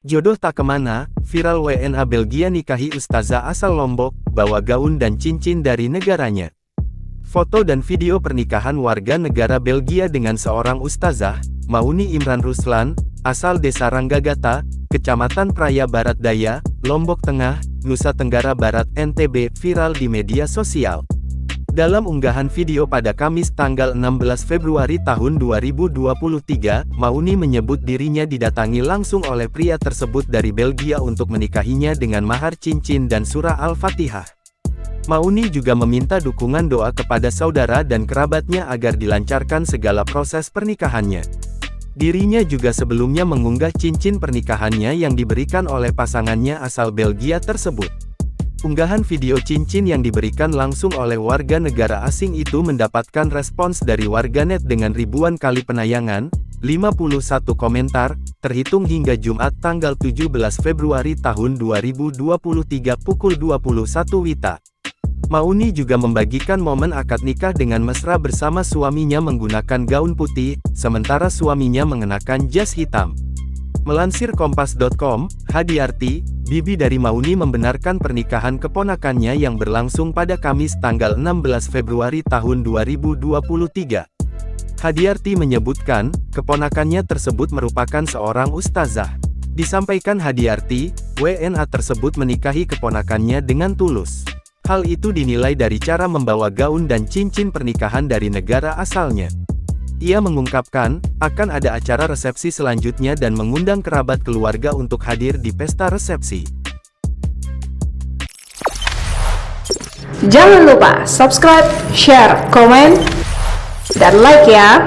Jodoh tak kemana, viral WNA Belgia nikahi ustazah asal Lombok, bawa gaun dan cincin dari negaranya. Foto dan video pernikahan warga negara Belgia dengan seorang ustazah, Mauni Imran Ruslan, asal desa Ranggagata, Kecamatan Praia Barat Daya, Lombok Tengah, Nusa Tenggara Barat NTB, viral di media sosial. Dalam unggahan video pada Kamis tanggal 16 Februari tahun 2023, Mauni menyebut dirinya didatangi langsung oleh pria tersebut dari Belgia untuk menikahinya dengan mahar cincin dan surah Al-Fatihah. Mauni juga meminta dukungan doa kepada saudara dan kerabatnya agar dilancarkan segala proses pernikahannya. Dirinya juga sebelumnya mengunggah cincin pernikahannya yang diberikan oleh pasangannya asal Belgia tersebut. Unggahan video cincin yang diberikan langsung oleh warga negara asing itu mendapatkan respons dari warganet dengan ribuan kali penayangan, 51 komentar, terhitung hingga Jumat tanggal 17 Februari tahun 2023 pukul 21 WITA. Mauni juga membagikan momen akad nikah dengan mesra bersama suaminya menggunakan gaun putih, sementara suaminya mengenakan jas hitam. Melansir Kompas.com, Hadiarti, bibi dari Mauni membenarkan pernikahan keponakannya yang berlangsung pada Kamis tanggal 16 Februari tahun 2023. Hadiarti menyebutkan, keponakannya tersebut merupakan seorang ustazah. Disampaikan Hadiarti, WNA tersebut menikahi keponakannya dengan tulus. Hal itu dinilai dari cara membawa gaun dan cincin pernikahan dari negara asalnya. Ia mengungkapkan, akan ada acara resepsi selanjutnya dan mengundang kerabat keluarga untuk hadir di pesta resepsi. Jangan lupa subscribe, share, komen, dan like ya!